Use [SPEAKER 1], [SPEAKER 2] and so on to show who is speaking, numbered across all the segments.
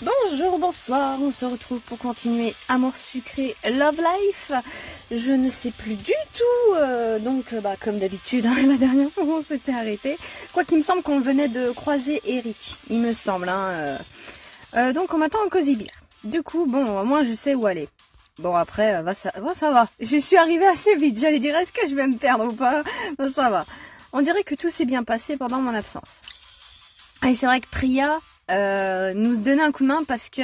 [SPEAKER 1] Bonjour, bonsoir, on se retrouve pour continuer Amour sucré Love Life. Je ne sais plus du tout, comme d'habitude, hein, la dernière fois on s'était arrêté. Quoi qu'il me semble qu'on venait de croiser Eric, il me semble. Donc on m'attend en Cozy Beer. Du coup, bon, moi je sais où aller. Bon après, ça va. Je suis arrivée assez vite, j'allais dire est-ce que je vais me perdre ou pas. Bon, ça va. On dirait que tout s'est bien passé pendant mon absence. Et c'est vrai que Priya nous donnait un coup de main parce que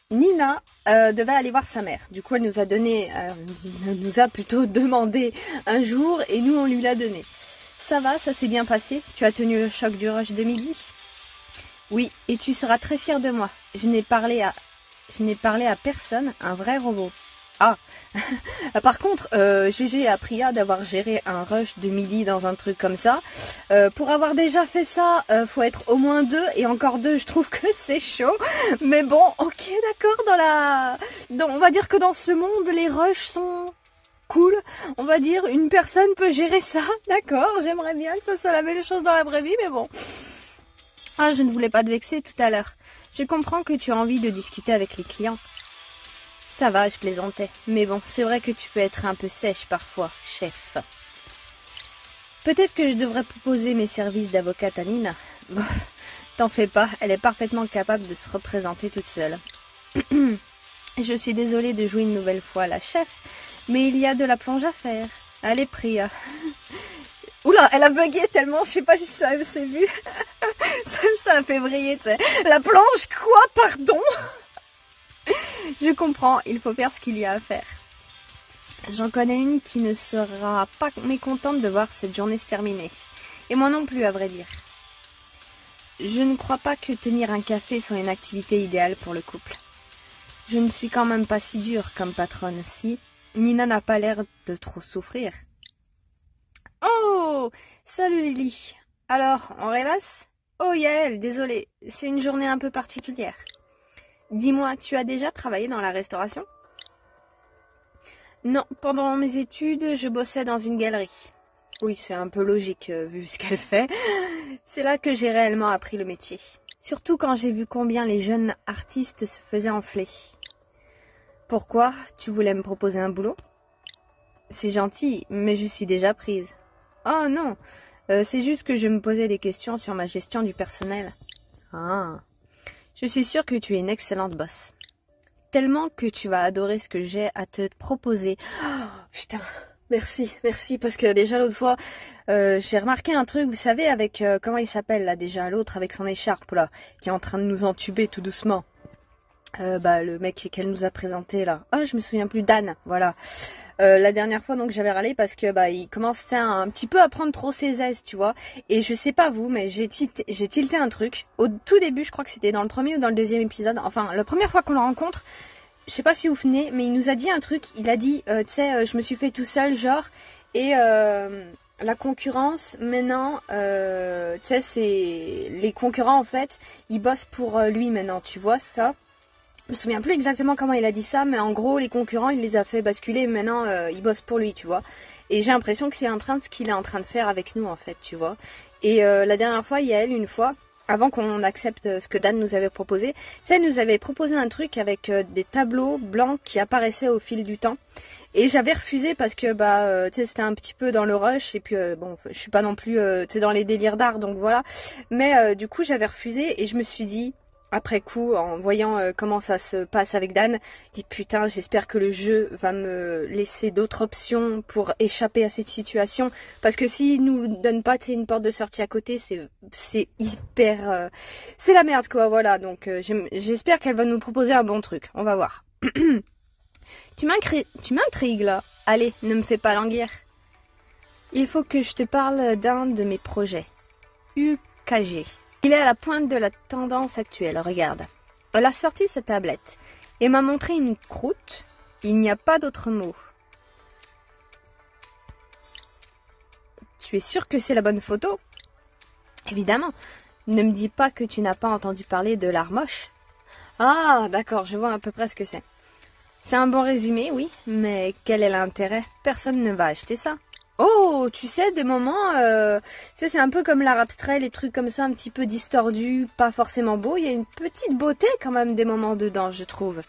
[SPEAKER 1] Nina devait aller voir sa mère. Du coup, elle nous a plutôt demandé un jour et nous, on lui l'a donné. Ça va, ça s'est bien passé. Tu as tenu le choc du rush de midi? Oui, et tu seras très fière de moi. Je n'ai parlé à personne, un vrai robot. Ah, par contre, GG a Priya d'avoir géré un rush de midi dans un truc comme ça. Pour avoir déjà fait ça, faut être au moins 2 et encore 2, je trouve que c'est chaud. Mais bon, ok, d'accord, on va dire que dans ce monde, les rushs sont cool. On va dire, une personne peut gérer ça, d'accord. J'aimerais bien que ça soit la même chose dans la vraie vie, mais bon. Ah, je ne voulais pas te vexer tout à l'heure. Je comprends que tu as envie de discuter avec les clients. Ça va, je plaisantais. Mais bon, c'est vrai que tu peux être un peu sèche parfois, chef. Peut-être que je devrais proposer mes services d'avocate à Nina. Bon, t'en fais pas, elle est parfaitement capable de se représenter toute seule. Je suis désolée de jouer une nouvelle fois la chef, mais il y a de la plonge à faire. Allez, Priya. Oula, elle a bugué tellement, je sais pas si ça s'est vu. Ça l'a fait briller, tu sais. La plonge, quoi, pardon? Je comprends, il faut faire ce qu'il y a à faire. J'en connais une qui ne sera pas mécontente de voir cette journée se terminer. Et moi non plus, à vrai dire. Je ne crois pas que tenir un café soit une activité idéale pour le couple. Je ne suis quand même pas si dure comme patronne, si. Nina n'a pas l'air de trop souffrir. Oh! Salut Lily. Alors, on rêvasse? Oh Yael, désolée, c'est une journée un peu particulière. Dis-moi, tu as déjà travaillé dans la restauration? Non, pendant mes études, je bossais dans une galerie. Oui, c'est un peu logique vu ce qu'elle fait. C'est là que j'ai réellement appris le métier. Surtout quand j'ai vu combien les jeunes artistes se faisaient enfler. Pourquoi? Tu voulais me proposer un boulot? C'est gentil, mais je suis déjà prise. Oh non, c'est juste que je me posais des questions sur ma gestion du personnel. Ah, je suis sûre que tu es une excellente boss. Tellement que tu vas adorer ce que j'ai à te proposer. Oh, putain, merci, parce que déjà l'autre fois, j'ai remarqué un truc, vous savez, avec, comment il s'appelle là déjà, l'autre avec son écharpe là, qui est en train de nous entuber tout doucement. Le mec qu'elle nous a présenté là. Ah, je me souviens plus, Dan, voilà. La dernière fois, donc, j'avais râlé parce que, il commençait un petit peu à prendre trop ses aises, tu vois. Et je sais pas vous, mais j'ai tilté un truc. Au tout début, je crois que c'était dans le premier ou dans le deuxième épisode. Enfin, la première fois qu'on le rencontre, je sais pas si vous vous souvenez, mais il nous a dit un truc. Il a dit, tu sais, je me suis fait tout seul, genre, et la concurrence, maintenant, tu sais, c'est les concurrents, en fait, ils bossent pour lui maintenant, tu vois, ça. Je me souviens plus exactement comment il a dit ça, mais en gros, les concurrents, il les a fait basculer, et maintenant, ils bossent pour lui, tu vois. Et j'ai l'impression que c'est ce qu'il est en train de faire avec nous, en fait, tu vois. Et la dernière fois, il y a une fois, avant qu'on accepte ce que Dan nous avait proposé, ça, elle nous avait proposé un truc avec des tableaux blancs qui apparaissaient au fil du temps. Et j'avais refusé parce que, tu sais, c'était un petit peu dans le rush, et puis, je suis pas non plus, tu sais, dans les délires d'art, donc voilà. Mais du coup, j'avais refusé, et je me suis dit... Après coup, en voyant comment ça se passe avec Dan, je dis putain, j'espère que le jeu va me laisser d'autres options pour échapper à cette situation. Parce que s'il nous donne pas une porte de sortie à côté, c'est hyper... c'est la merde quoi, voilà. Donc j'espère qu'elle va nous proposer un bon truc. On va voir. Tu m'intrigues là. Allez, ne me fais pas languir. Il faut que je te parle d'un de mes projets. UKG. Il est à la pointe de la tendance actuelle, regarde. Elle a sorti sa tablette et m'a montré une croûte. Il n'y a pas d'autre mot. Tu es sûr que c'est la bonne photo? Évidemment. Ne me dis pas que tu n'as pas entendu parler de l'art moche. Ah, d'accord, je vois à peu près ce que c'est. C'est un bon résumé, oui, mais quel est l'intérêt? Personne ne va acheter ça. Oh, tu sais, des moments, tu sais, c'est un peu comme l'art abstrait, les trucs comme ça, un petit peu distordus, pas forcément beaux. Il y a une petite beauté quand même des moments dedans, je trouve.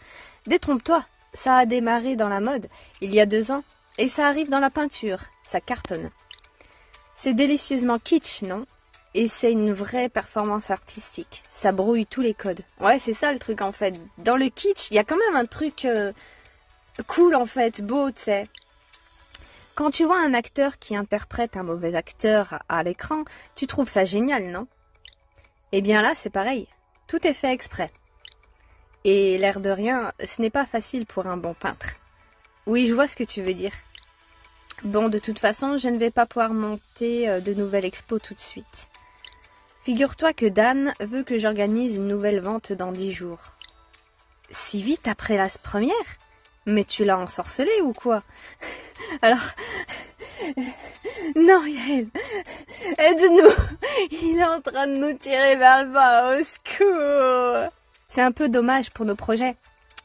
[SPEAKER 1] Détrompe-toi, ça a démarré dans la mode il y a 2 ans, et ça arrive dans la peinture, ça cartonne. C'est délicieusement kitsch, non? Et c'est une vraie performance artistique. Ça brouille tous les codes. Ouais, c'est ça le truc en fait. Dans le kitsch, il y a quand même un truc cool en fait, beau, tu sais. Quand tu vois un acteur qui interprète un mauvais acteur à l'écran, tu trouves ça génial, non? Eh bien là, c'est pareil. Tout est fait exprès. Et l'air de rien, ce n'est pas facile pour un bon peintre. Oui, je vois ce que tu veux dire. Bon, de toute façon, je ne vais pas pouvoir monter de nouvelles expos tout de suite. Figure-toi que Dan veut que j'organise une nouvelle vente dans 10 jours. Si vite après la première? Mais tu l'as ensorcelé ou quoi? Alors... Non, Yael, aide-nous. Il est en train de nous tirer vers le bas, au secours. C'est un peu dommage pour nos projets.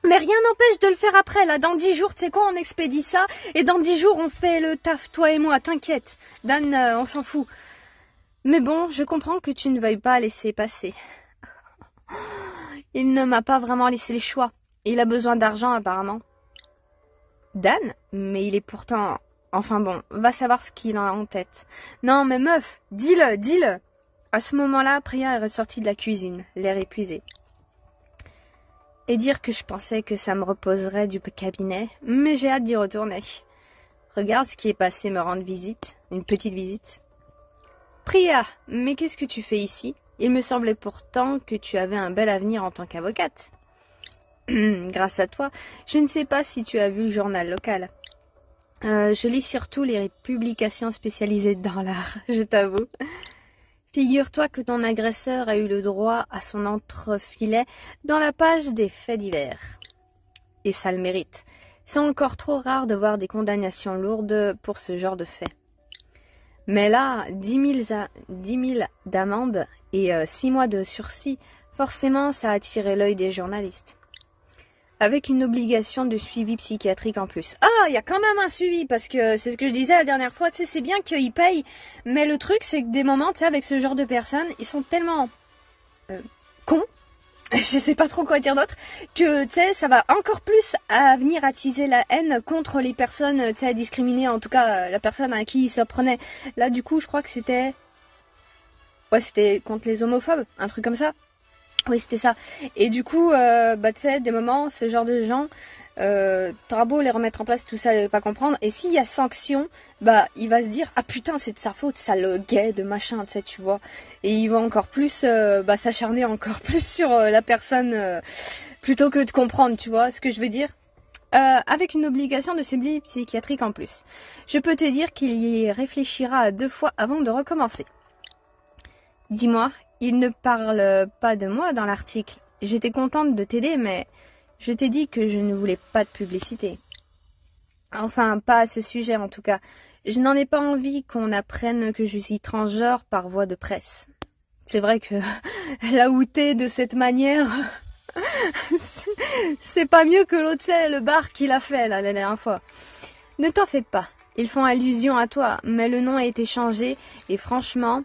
[SPEAKER 1] Mais rien n'empêche de le faire après, là. Dans 10 jours, tu sais quoi, on expédie ça. Et dans 10 jours, on fait le taf, toi et moi, t'inquiète. Dan, on s'en fout. Mais bon, je comprends que tu ne veuilles pas laisser passer. Il ne m'a pas vraiment laissé le choix. Il a besoin d'argent, apparemment. Dan? Mais il est pourtant... Enfin bon, va savoir ce qu'il a en tête. Non, mais meuf, dis-le, dis-le. À ce moment-là, Priya est ressortie de la cuisine, l'air épuisé. Et dire que je pensais que ça me reposerait du cabinet, mais j'ai hâte d'y retourner. Regarde ce qui est passé me rendre visite, une petite visite. Priya, mais qu'est-ce que tu fais ici? Il me semblait pourtant que tu avais un bel avenir en tant qu'avocate. Grâce à toi, je ne sais pas si tu as vu le journal local. Je lis surtout les publications spécialisées dans l'art, je t'avoue. Figure-toi que ton agresseur a eu le droit à son entrefilet dans la page des faits divers. Et ça le mérite. C'est encore trop rare de voir des condamnations lourdes pour ce genre de faits. Mais là, 10 000 d'amende et 6 mois de sursis, forcément ça a attiré l'œil des journalistes. Avec une obligation de suivi psychiatrique en plus. Ah, il y a quand même un suivi, parce que c'est ce que je disais la dernière fois, tu sais, c'est bien qu'ils payent, mais le truc, c'est que des moments, tu sais, avec ce genre de personnes, ils sont tellement cons, je sais pas trop quoi dire d'autre, que, tu sais, ça va encore plus à venir attiser la haine contre les personnes, tu sais, discriminées, en tout cas, la personne à qui ils s'en prenaient. Là, du coup, je crois que c'était... Ouais, c'était contre les homophobes, un truc comme ça. Oui, c'était ça. Et du coup, bah, tu sais, des moments, ce genre de gens, t'auras beau les remettre en place, tout ça, il va pas comprendre. Et s'il y a sanction, bah, il va se dire, ah putain, c'est de sa faute, sale gay de machin, tu sais, tu vois. Et il va encore plus, bah, s'acharner encore plus sur la personne, plutôt que de comprendre, tu vois ce que je veux dire. Avec une obligation de suivi psychiatrique en plus. Je peux te dire qu'il y réfléchira 2 fois avant de recommencer. Dis-moi, il ne parle pas de moi dans l'article. J'étais contente de t'aider, mais je t'ai dit que je ne voulais pas de publicité. Enfin, pas à ce sujet en tout cas. Je n'en ai pas envie qu'on apprenne que je suis transgenre par voie de presse. C'est vrai que la outer de cette manière, c'est pas mieux que l'autre, c'est le bar qu'il a fait là, la dernière fois. Ne t'en fais pas. Ils font allusion à toi, mais le nom a été changé et franchement...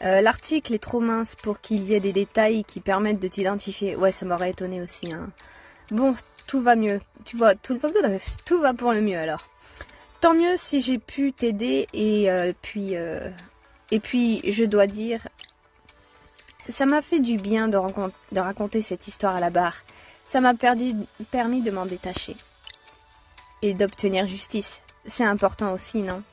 [SPEAKER 1] l'article est trop mince pour qu'il y ait des détails qui permettent de t'identifier. Ouais, ça m'aurait étonné aussi. Hein. Bon, tout va mieux. Tu vois, tout va pour le mieux alors. Tant mieux si j'ai pu t'aider et puis je dois dire, ça m'a fait du bien de raconter cette histoire à la barre. Ça m'a permis de m'en détacher et d'obtenir justice. C'est important aussi, non ?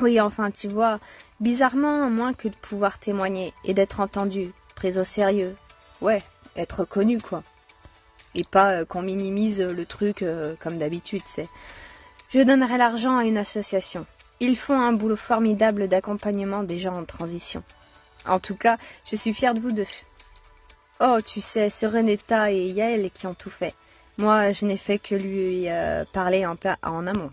[SPEAKER 1] Oui, enfin, tu vois, bizarrement, moins que de pouvoir témoigner et d'être entendu, pris au sérieux. Ouais, être connu, quoi. Et pas qu'on minimise le truc comme d'habitude, c'est. Je donnerai l'argent à une association. Ils font un boulot formidable d'accompagnement des gens en transition. En tout cas, je suis fière de vous deux. Oh, tu sais, c'est Renetta et Yael qui ont tout fait. Moi, je n'ai fait que lui parler en amont.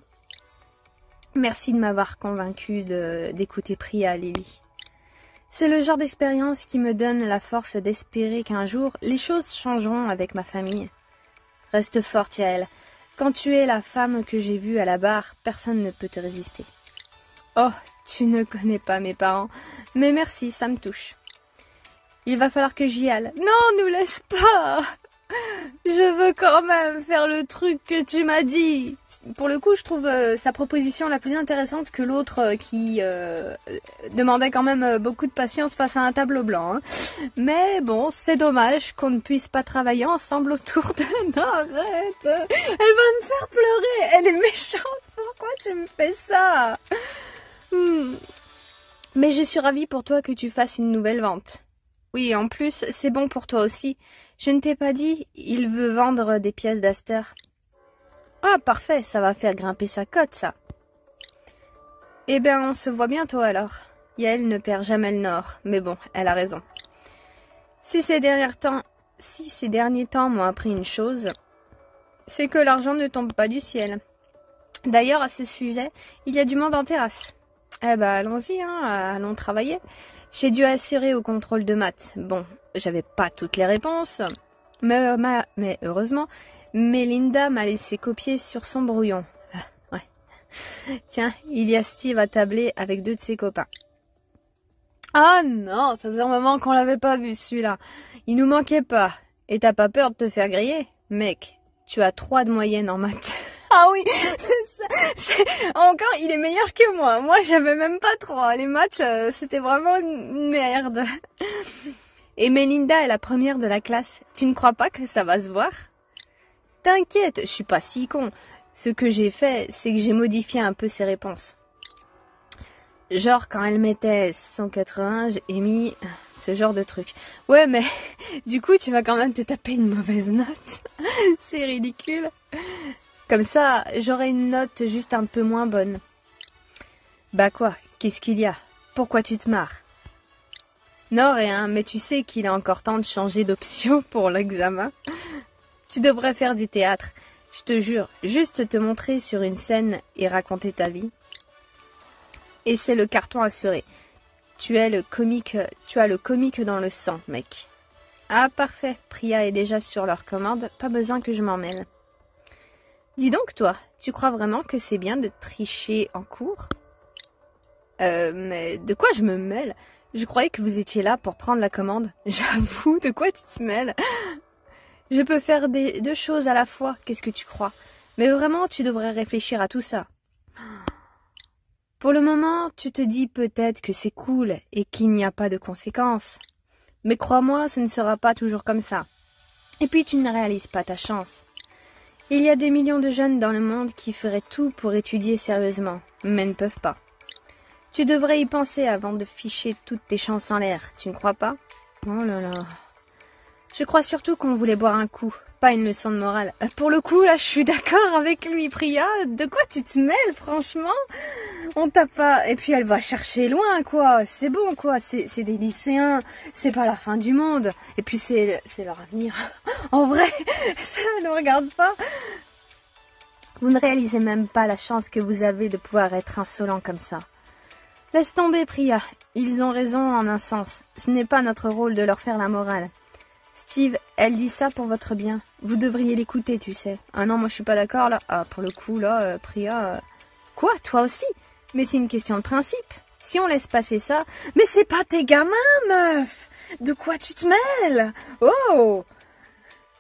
[SPEAKER 1] Merci de m'avoir convaincue d'écouter Priya, Lily. C'est le genre d'expérience qui me donne la force d'espérer qu'un jour, les choses changeront avec ma famille. Reste forte, Yael. Quand tu es la femme que j'ai vue à la barre, personne ne peut te résister. Oh, tu ne connais pas mes parents, mais merci, ça me touche. Il va falloir que j'y aille. Non, nous laisse pas! Je veux quand même faire le truc que tu m'as dit. Pour le coup, je trouve sa proposition la plus intéressante que l'autre qui demandait quand même beaucoup de patience face à un tableau blanc. Hein. Mais bon, c'est dommage qu'on ne puisse pas travailler ensemble autour de... Non, arrête! Elle va me faire pleurer! Elle est méchante! Pourquoi tu me fais ça? Mais je suis ravie pour toi que tu fasses une nouvelle vente. Oui, en plus, c'est bon pour toi aussi. Je ne t'ai pas dit, il veut vendre des pièces d'Aster. Ah, parfait, ça va faire grimper sa cote, ça. Eh bien, on se voit bientôt alors. Yael ne perd jamais le nord, mais bon, elle a raison. Si ces derniers temps m'ont appris une chose, c'est que l'argent ne tombe pas du ciel. D'ailleurs, à ce sujet, il y a du monde en terrasse. Eh ben, allons-y, hein, allons travailler. J'ai dû assurer au contrôle de maths. Bon, j'avais pas toutes les réponses, mais heureusement, Melinda m'a laissé copier sur son brouillon. Ouais. Tiens, il y a Steve à tabler avec 2 de ses copains. Ah non, ça faisait un moment qu'on l'avait pas vu celui-là. Il nous manquait pas. Et t'as pas peur de te faire griller? Mec, tu as 3 de moyenne en maths. Ah oui, encore il est meilleur que moi. Moi j'avais même pas 3. Les maths c'était vraiment une merde. Et Melinda est la première de la classe. Tu ne crois pas que ça va se voir? T'inquiète, je suis pas si con. Ce que j'ai fait, c'est que j'ai modifié un peu ses réponses. Genre quand elle mettait 180, j'ai mis ce genre de truc. Ouais mais du coup tu vas quand même te taper une mauvaise note. C'est ridicule. Comme ça, j'aurai une note juste un peu moins bonne. Bah quoi? Qu'est-ce qu'il y a? Pourquoi tu te marres? Non, rien, mais tu sais qu'il est encore temps de changer d'option pour l'examen. Tu devrais faire du théâtre. Je te jure, juste te montrer sur une scène et raconter ta vie. Et c'est le carton assuré. Tu as le comique dans le sang, mec. Ah, parfait. Priya est déjà sur leur commande. Pas besoin que je m'en mêle. Dis donc, toi, tu crois vraiment que c'est bien de tricher en cours? Mais de quoi je me mêle? Je croyais que vous étiez là pour prendre la commande. J'avoue, de quoi tu te mêles? Je peux faire 2 choses à la fois, qu'est-ce que tu crois? Mais vraiment, tu devrais réfléchir à tout ça. Pour le moment, tu te dis peut-être que c'est cool et qu'il n'y a pas de conséquences. Mais crois-moi, ce ne sera pas toujours comme ça. Et puis tu ne réalises pas ta chance. Il y a des millions de jeunes dans le monde qui feraient tout pour étudier sérieusement, mais ne peuvent pas. Tu devrais y penser avant de ficher toutes tes chances en l'air, tu ne crois pas? Oh là là. Je crois surtout qu'on voulait boire un coup, pas une leçon de morale. Pour le coup, là, je suis d'accord avec lui, Priya. De quoi tu te mêles, franchement? On t'a pas... Et puis elle va chercher loin, quoi. C'est bon, quoi. C'est des lycéens. C'est pas la fin du monde. Et puis c'est leur avenir. En vrai, ça ne regarde pas. Vous ne réalisez même pas la chance que vous avez de pouvoir être insolent comme ça. Laisse tomber, Priya. Ils ont raison en un sens. Ce n'est pas notre rôle de leur faire la morale. Steve, elle dit ça pour votre bien. Vous devriez l'écouter, tu sais. Ah non, moi je suis pas d'accord là. Ah, pour le coup, là, Priya... Quoi, toi aussi? Mais c'est une question de principe. Si on laisse passer ça... Mais c'est pas tes gamins, meuf! De quoi tu te mêles? Oh!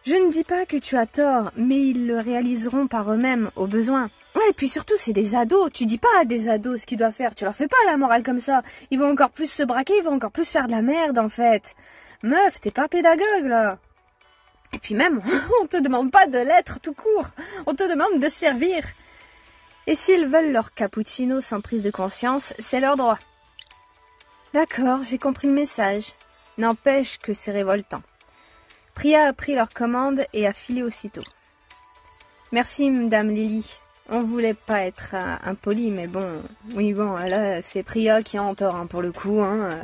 [SPEAKER 1] Je ne dis pas que tu as tort, mais ils le réaliseront par eux-mêmes, au besoin. Ouais, et puis surtout, c'est des ados. Tu dis pas à des ados ce qu'ils doivent faire. Tu leur fais pas la morale comme ça. Ils vont encore plus se braquer, ils vont encore plus faire de la merde, en fait. Meuf, t'es pas pédagogue, là. Et puis même, on te demande pas de l'être tout court. On te demande de servir. Et s'ils veulent leur cappuccino sans prise de conscience, c'est leur droit. D'accord, j'ai compris le message. N'empêche que c'est révoltant. Priya a pris leur commande et a filé aussitôt. Merci, Madame Lily. On voulait pas être impoli, mais bon... Oui, bon, là, c'est Priya qui a en tort, hein, pour le coup, hein.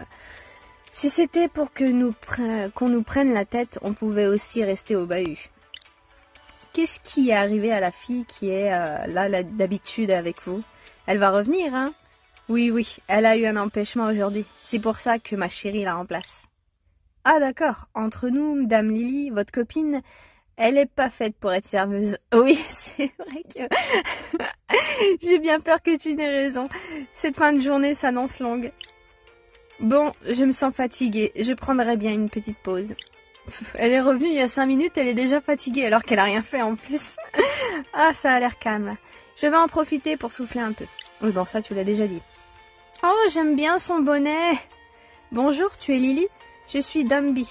[SPEAKER 1] Si c'était pour qu'on nous prenne la tête, on pouvait aussi rester au bahut. Qu'est-ce qui est arrivé à la fille qui est là d'habitude avec vous? Elle va revenir, hein? Oui, elle a eu un empêchement aujourd'hui. C'est pour ça que ma chérie la remplace. Ah d'accord, entre nous, Madame Lily, votre copine, Elle est pas faite pour être serveuse. Oui, c'est vrai que j'ai bien peur que tu n'aies raison. Cette fin de journée s'annonce longue. Bon, je me sens fatiguée. Je prendrai bien une petite pause. Elle est revenue il y a 5 minutes, elle est déjà fatiguée alors qu'elle a rien fait en plus. Ah, ça a l'air calme. Je vais en profiter pour souffler un peu. Oui, bon, ça tu l'as déjà dit. Oh, j'aime bien son bonnet. Bonjour, tu es Lily? Je suis Dumby,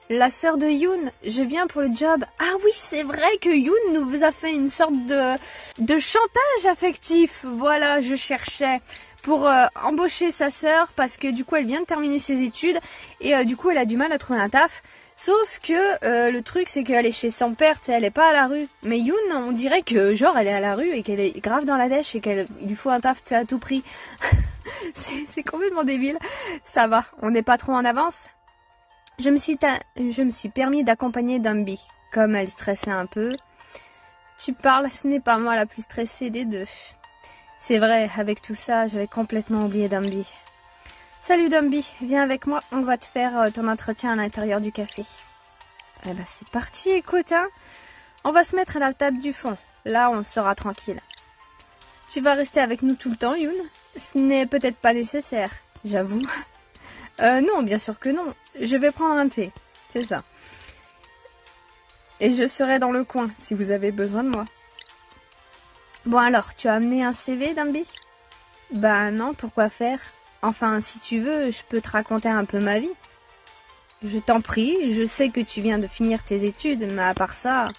[SPEAKER 1] la sœur de Yoon. Je viens pour le job. Ah oui, c'est vrai que Yoon nous a fait une sorte de chantage affectif. Voilà, je cherchais pour embaucher sa sœur parce que du coup elle vient de terminer ses études et du coup elle a du mal à trouver un taf. Sauf que le truc c'est qu'elle est chez son père, tu sais, elle est pas à la rue. Mais Yoon, on dirait que genre elle est à la rue et qu'elle est grave dans la dèche et qu'il lui faut un taf, tu sais, à tout prix. C'est complètement débile. Ça va, on n'est pas trop en avance. Je me suis permis d'accompagner Dumby, comme elle stressait un peu. Tu parles, ce n'est pas moi la plus stressée des deux. C'est vrai, avec tout ça, j'avais complètement oublié Dumby. Salut Dumby, viens avec moi, on va te faire ton entretien à l'intérieur du café. Eh ben c'est parti, écoute, hein. On va se mettre à la table du fond. Là, on sera tranquille. Tu vas rester avec nous tout le temps, Yoon? Ce n'est peut-être pas nécessaire, j'avoue. Non, bien sûr que non. Je vais prendre un thé, c'est ça. Et je serai dans le coin si vous avez besoin de moi. Bon alors, tu as amené un CV, Dumby? Bah non, pourquoi faire? Enfin, si tu veux, je peux te raconter un peu ma vie. Je t'en prie, je sais que tu viens de finir tes études, mais à part ça...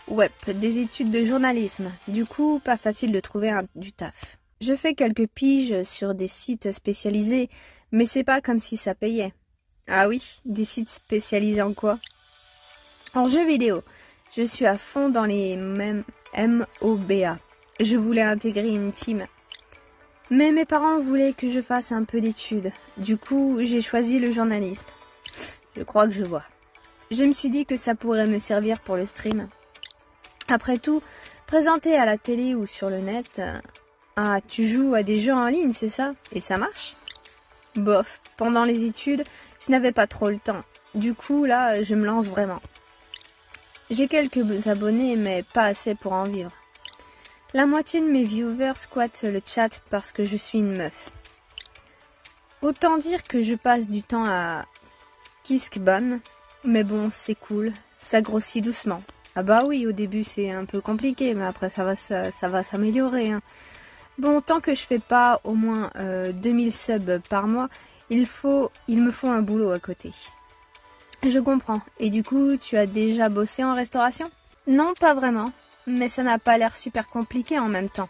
[SPEAKER 1] Ouais, des études de journalisme. Du coup, pas facile de trouver du taf. Je fais quelques piges sur des sites spécialisés, mais c'est pas comme si ça payait. Ah oui, des sites spécialisés en quoi? En jeux vidéo. Je suis à fond dans les mêmes MOBA. Je voulais intégrer une team. Mais mes parents voulaient que je fasse un peu d'études. Du coup, j'ai choisi le journalisme. Je crois que je vois. Je me suis dit que ça pourrait me servir pour le stream. Après tout, présenter à la télé ou sur le net... Ah, tu joues à des jeux en ligne, c'est ça? Et ça marche? Bof, pendant les études, je n'avais pas trop le temps. Du coup, là, je me lance vraiment. J'ai quelques abonnés, mais pas assez pour en vivre. La moitié de mes viewers squattent le chat parce que je suis une meuf. Autant dire que je passe du temps à Kiskban, mais bon, c'est cool, ça grossit doucement. Ah bah oui, au début c'est un peu compliqué, mais après ça va s'améliorer. Hein. Bon, tant que je fais pas au moins 2000 subs par mois, il me faut un boulot à côté. Je comprends. Et du coup, tu as déjà bossé en restauration? Non, pas vraiment. Mais ça n'a pas l'air super compliqué en même temps.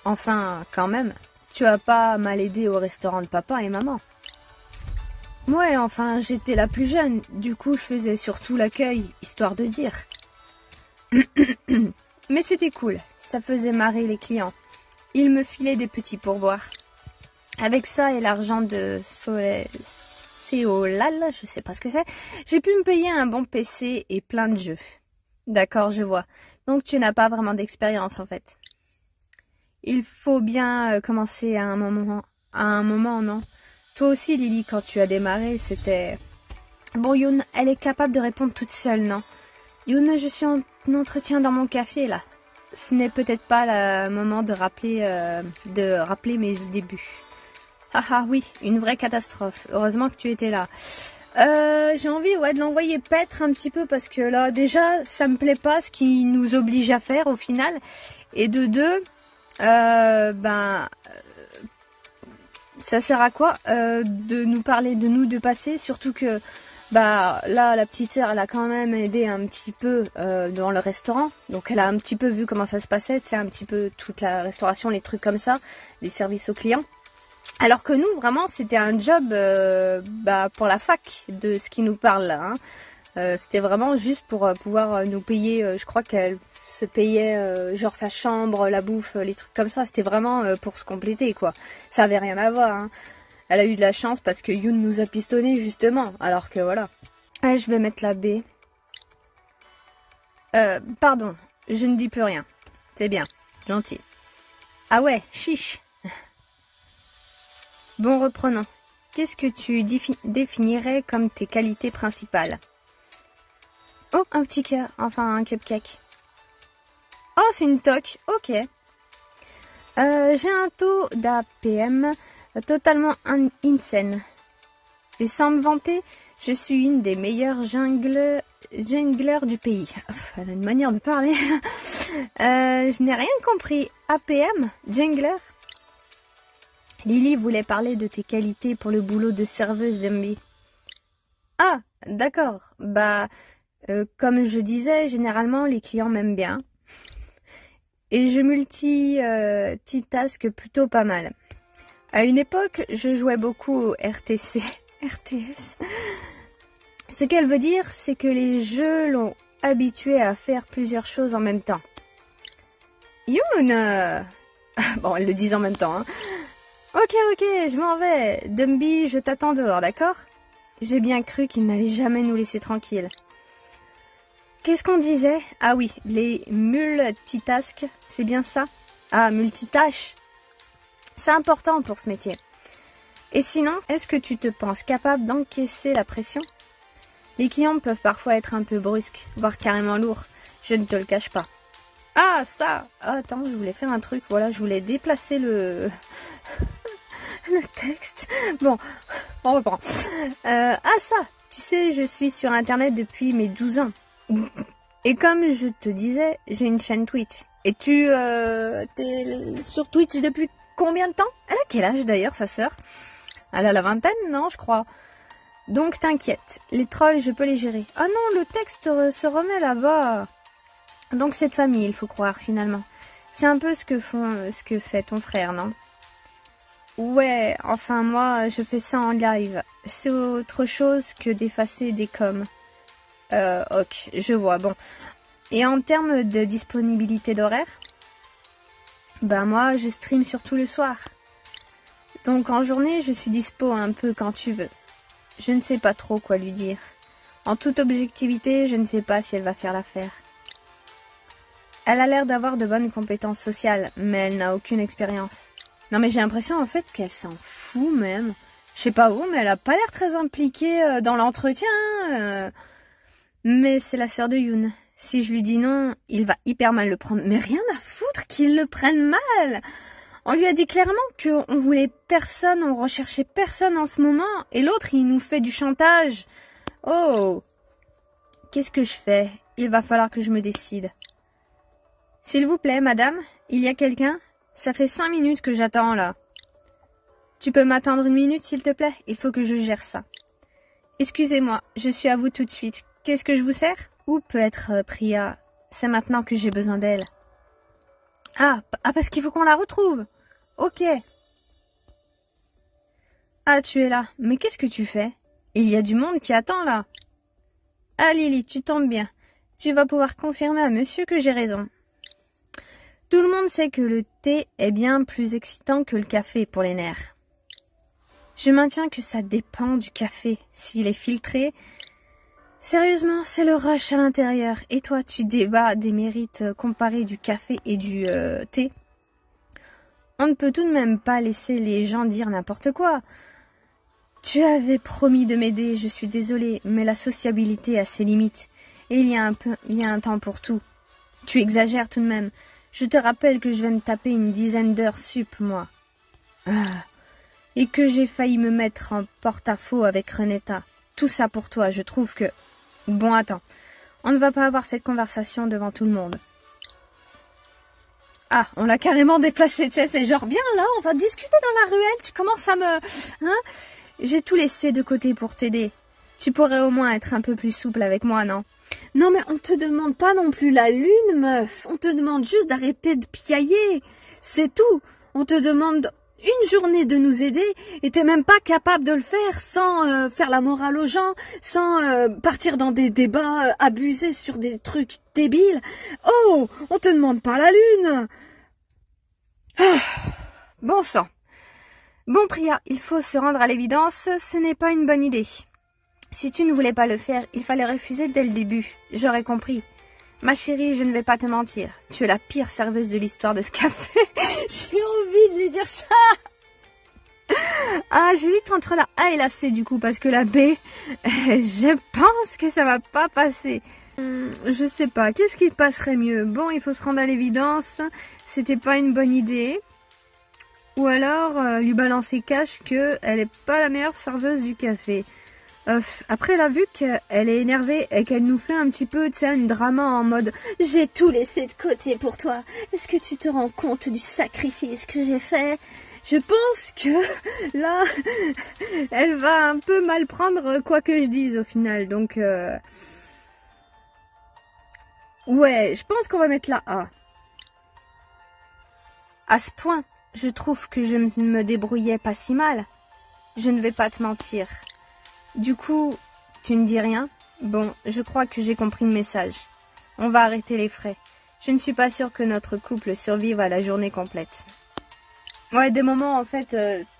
[SPEAKER 1] Enfin, quand même. Tu as pas mal aidé au restaurant de papa et maman. Ouais, enfin, j'étais la plus jeune. Du coup, je faisais surtout l'accueil, histoire de dire. Mais c'était cool. Ça faisait marrer les clients. Ils me filaient des petits pourboires. Avec ça et l'argent de Céolal, je sais pas ce que c'est, j'ai pu me payer un bon PC et plein de jeux. D'accord, je vois. Donc tu n'as pas vraiment d'expérience en fait. Il faut bien commencer à un moment, non? Toi aussi, Lily, quand tu as démarré, c'était... Bon, Yoon, elle est capable de répondre toute seule, non? Yoon, je suis en entretien dans mon café, là. Ce n'est peut-être pas le moment de rappeler mes débuts. Ah ah oui, une vraie catastrophe. Heureusement que tu étais là. J'ai envie de l'envoyer paître un petit peu parce que là déjà ça me plaît pas ce qu'il nous oblige à faire au final. Et de deux, ça sert à quoi de nous parler de nous de passé, surtout que là la petite sœur elle a quand même aidé un petit peu dans le restaurant, donc elle a un petit peu vu comment ça se passait, c'est un petit peu toute la restauration, les trucs comme ça, les services aux clients. Alors que nous, vraiment, c'était un job pour la fac de ce qui nous parle là. Hein. C'était vraiment juste pour pouvoir nous payer. Je crois qu'elle se payait genre sa chambre, la bouffe, les trucs comme ça. C'était vraiment pour se compléter quoi. Ça avait rien à voir. Hein. Elle a eu de la chance parce que Yoon nous a pistonné justement. Alors que voilà. Allez, je vais mettre la B. Pardon, je ne dis plus rien. C'est bien, gentil. Ah ouais, chiche. Bon, reprenons. Qu'est-ce que tu définirais comme tes qualités principales? Oh, un petit cœur, enfin un cupcake. Oh, c'est une toque, ok. J'ai un taux d'APM totalement insane. Et sans me vanter, je suis une des meilleures junglers du pays. Elle a une manière de parler. Je n'ai rien compris. APM? Jungler? Lily voulait parler de tes qualités pour le boulot de serveuse d'Emby. Ah, d'accord. Bah, comme je disais, généralement, les clients m'aiment bien. Et je multitask plutôt pas mal. À une époque, je jouais beaucoup au RTS. Ce qu'elle veut dire, c'est que les jeux l'ont habituée à faire plusieurs choses en même temps. Yoon! Bon, elle le dit en même temps, hein. Ok, je m'en vais. Dumby, je t'attends dehors, d'accord? J'ai bien cru qu'il n'allait jamais nous laisser tranquilles. Qu'est-ce qu'on disait? Ah oui, les multitasks, c'est bien ça? Ah, multitâche. C'est important pour ce métier. Et sinon, est-ce que tu te penses capable d'encaisser la pression? Les clients peuvent parfois être un peu brusques, voire carrément lourds. Je ne te le cache pas. Ah, ça! Attends, je voulais faire un truc. Voilà, je voulais déplacer le texte. Bon, on reprend. Ça! Tu sais, je suis sur Internet depuis mes 12 ans. Et comme je te disais, j'ai une chaîne Twitch. Et tu t'es sur Twitch depuis combien de temps? Elle a quel âge d'ailleurs, sa sœur? Elle a la vingtaine, non, je crois. Donc t'inquiète, les trolls, je peux les gérer. Ah non, le texte se remet là-bas. Donc cette famille, il faut croire, finalement. C'est un peu ce que fait ton frère, non? Ouais, enfin moi, je fais ça en live. C'est autre chose que d'effacer des coms. Ok, je vois, bon. Et en termes de disponibilité d'horaire? Ben moi, je stream surtout le soir. Donc en journée, je suis dispo un peu quand tu veux. Je ne sais pas trop quoi lui dire. En toute objectivité, je ne sais pas si elle va faire l'affaire. Elle a l'air d'avoir de bonnes compétences sociales, mais elle n'a aucune expérience. Non mais j'ai l'impression en fait qu'elle s'en fout même. Je sais pas où, mais elle a pas l'air très impliquée dans l'entretien. Mais c'est la sœur de Yoon. Si je lui dis non, il va hyper mal le prendre. Mais rien à foutre qu'il le prenne mal. On lui a dit clairement qu'on voulait personne, on recherchait personne en ce moment. Et l'autre, il nous fait du chantage. Oh! Qu'est-ce que je fais? Il va falloir que je me décide. S'il vous plaît, madame, il y a quelqu'un? Ça fait 5 minutes que j'attends là. Tu peux m'attendre 1 minute, s'il te plaît? Il faut que je gère ça. Excusez-moi, je suis à vous tout de suite. Qu'est-ce que je vous sers? Ou peut-être Priya? C'est maintenant que j'ai besoin d'elle. Ah, parce qu'il faut qu'on la retrouve. Ok. Ah, tu es là. Mais qu'est-ce que tu fais? Il y a du monde qui attend là. Ah, Lily, tu tombes bien. Tu vas pouvoir confirmer à monsieur que j'ai raison. Tout le monde sait que le thé est bien plus excitant que le café pour les nerfs. Je maintiens que ça dépend du café. S'il est filtré... Sérieusement, c'est le rush à l'intérieur. Et toi, tu débats des mérites comparés du café et du thé. On ne peut tout de même pas laisser les gens dire n'importe quoi. Tu avais promis de m'aider, je suis désolée, mais la sociabilité a ses limites. Et il y a un temps pour tout. Tu exagères tout de même. Je te rappelle que je vais me taper une dizaine d'heures sup, moi. Ah. Et que j'ai failli me mettre en porte-à-faux avec Renetta. Tout ça pour toi, je trouve que... Bon, attends. On ne va pas avoir cette conversation devant tout le monde. Ah, on l'a carrément déplacé, tu sais, c'est genre, viens là, on va discuter dans la ruelle, tu commences à me... Hein? J'ai tout laissé de côté pour t'aider. Tu pourrais au moins être un peu plus souple avec moi, non? Non, mais on te demande pas non plus la lune, meuf. On te demande juste d'arrêter de piailler. C'est tout. On te demande une journée de nous aider et t'es même pas capable de le faire sans faire la morale aux gens, sans partir dans des débats abusés sur des trucs débiles. Oh, on te demande pas la lune. Ah, bon sang. Bon, Priya, il faut se rendre à l'évidence, ce n'est pas une bonne idée. Si tu ne voulais pas le faire, il fallait refuser dès le début. J'aurais compris. Ma chérie, je ne vais pas te mentir. Tu es la pire serveuse de l'histoire de ce café. J'ai envie de lui dire ça. Ah, j'hésite entre la A et la C du coup, parce que la B, je pense que ça va pas passer. Je sais pas, qu'est-ce qui passerait mieux? Bon, il faut se rendre à l'évidence, c'était pas une bonne idée. Ou alors lui balancer cash que elle est pas la meilleure serveuse du café. Après, elle a vu qu'elle est énervée et qu'elle nous fait un petit peu, tu sais, un drama en mode « J'ai tout laissé de côté pour toi. Est-ce que tu te rends compte du sacrifice que j'ai fait ?» Je pense que là, elle va un peu mal prendre quoi que je dise au final. Donc, ouais, je pense qu'on va mettre la A. À ce point, je trouve que je me débrouillais pas si mal. Je ne vais pas te mentir. Du coup, tu ne dis rien? Bon, je crois que j'ai compris le message. On va arrêter les frais. Je ne suis pas sûre que notre couple survive à la journée complète. Ouais, des moments, en fait,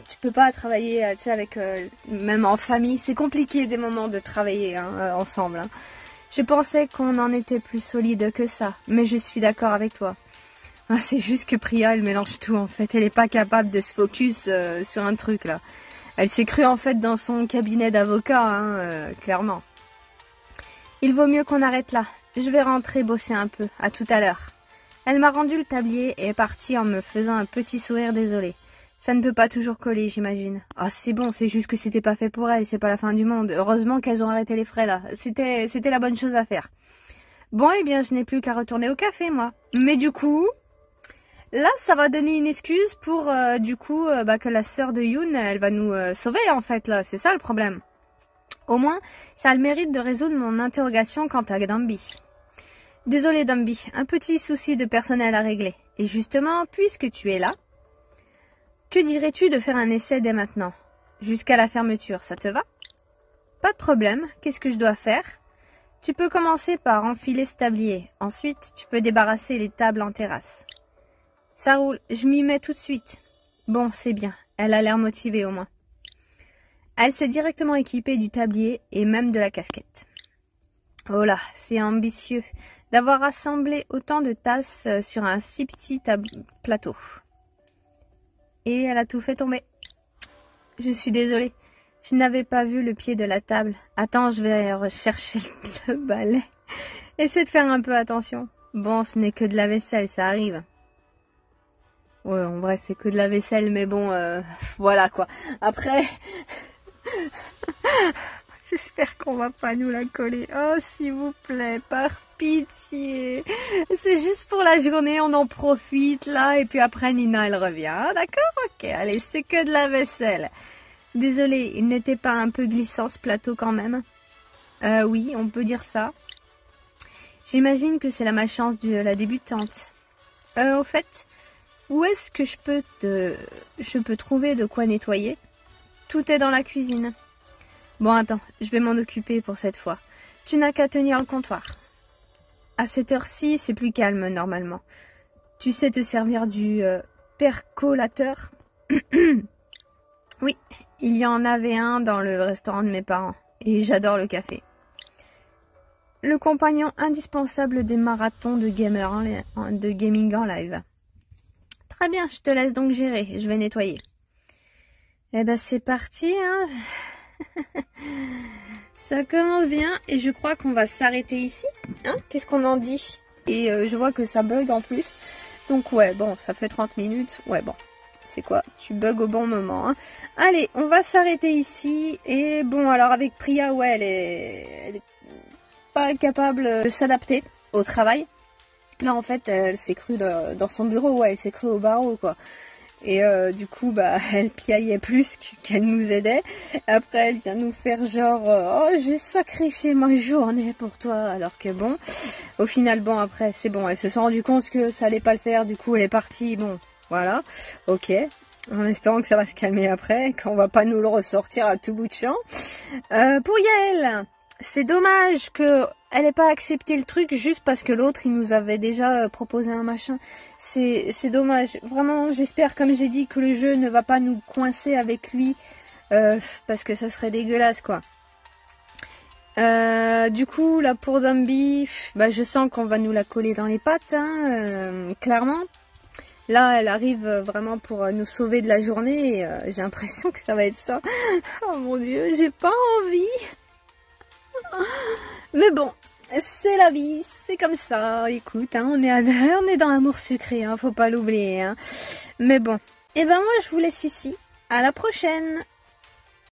[SPEAKER 1] tu peux pas travailler, tu sais, avec, même en famille. C'est compliqué des moments de travailler hein, ensemble. Hein. Je pensais qu'on en était plus solide que ça, mais je suis d'accord avec toi. Ah, c'est juste que Priya, elle mélange tout, en fait. Elle est pas capable de se focus sur un truc, là. Elle s'est crue en fait dans son cabinet d'avocat, hein, clairement. Il vaut mieux qu'on arrête là. Je vais rentrer bosser un peu. À tout à l'heure. Elle m'a rendu le tablier et est partie en me faisant un petit sourire désolé. Ça ne peut pas toujours coller, j'imagine. Ah, c'est bon, c'est juste que c'était pas fait pour elle, c'est pas la fin du monde. Heureusement qu'elles ont arrêté les frais là. C'était la bonne chose à faire. Bon, eh bien, je n'ai plus qu'à retourner au café, moi. Mais du coup... Là, ça va donner une excuse pour, du coup, que la sœur de Yoon, elle va nous sauver, en fait, là. C'est ça, le problème. Au moins, ça a le mérite de résoudre mon interrogation quant à Dambi. Désolée, Dambi, un petit souci de personnel à régler. Et justement, puisque tu es là, que dirais-tu de faire un essai dès maintenant? Jusqu'à la fermeture, ça te va? Pas de problème, qu'est-ce que je dois faire? Tu peux commencer par enfiler ce tablier. Ensuite, tu peux débarrasser les tables en terrasse. Ça roule, je m'y mets tout de suite. Bon, c'est bien, elle a l'air motivée au moins. Elle s'est directement équipée du tablier et même de la casquette. Oh là, c'est ambitieux d'avoir rassemblé autant de tasses sur un si petit plateau. Et elle a tout fait tomber. Je suis désolée, je n'avais pas vu le pied de la table. Attends, je vais rechercher le balai. Essaie de faire un peu attention. Bon, ce n'est que de la vaisselle, ça arrive. Ouais, en vrai, c'est que de la vaisselle, mais bon, voilà quoi. Après, j'espère qu'on va pas nous la coller. Oh, s'il vous plaît, par pitié. C'est juste pour la journée, on en profite là, et puis après Nina, elle revient. D'accord? Ok, allez, c'est que de la vaisselle. Désolée, il n'était pas un peu glissant ce plateau quand même? Oui, on peut dire ça. J'imagine que c'est la malchance de la débutante. Au fait... Où est-ce que je peux trouver de quoi nettoyer? Tout est dans la cuisine. Bon, attends, je vais m'en occuper pour cette fois. Tu n'as qu'à tenir le comptoir. À cette heure-ci, c'est plus calme normalement. Tu sais te servir du percolateur? Oui, il y en avait un dans le restaurant de mes parents. Et j'adore le café. Le compagnon indispensable des marathons de gaming en live. Très bien, je te laisse donc gérer, je vais nettoyer. Eh ben c'est parti, hein. Ça commence bien et je crois qu'on va s'arrêter ici. Hein, qu'est-ce qu'on en dit? Et je vois que ça bug en plus. Donc ouais, bon, ça fait 30 minutes. Ouais, bon, c'est quoi? Tu bugs au bon moment. Hein. Allez, on va s'arrêter ici. Et bon, alors avec Priya, ouais, elle est pas capable de s'adapter au travail. Là, en fait, elle s'est crue dans son bureau, ouais, elle s'est crue au barreau, quoi. Et du coup, bah, elle piaillait plus qu'elle nous aidait. Après, elle vient nous faire genre, oh, j'ai sacrifié ma journée pour toi. Alors que bon, au final, bon, après, c'est bon. Elle se sont rendu compte que ça allait pas le faire. Du coup, elle est partie. Bon, voilà, ok. En espérant que ça va se calmer après, qu'on va pas nous le ressortir à tout bout de champ. Pour Yael, c'est dommage que elle n'ait pas accepté le truc juste parce que l'autre il nous avait déjà proposé un machin. C'est dommage. Vraiment, j'espère, comme j'ai dit, que le jeu ne va pas nous coincer avec lui parce que ça serait dégueulasse quoi. Du coup, là pour Zombie, bah, je sens qu'on va nous la coller dans les pattes, hein, clairement. Là, elle arrive vraiment pour nous sauver de la journée et j'ai l'impression que ça va être ça. Oh mon Dieu, j'ai pas envie. Mais bon, c'est la vie, c'est comme ça. Écoute, hein, on est dans l'amour sucré, hein, faut pas l'oublier. Hein. Mais bon, et ben moi je vous laisse ici. À la prochaine.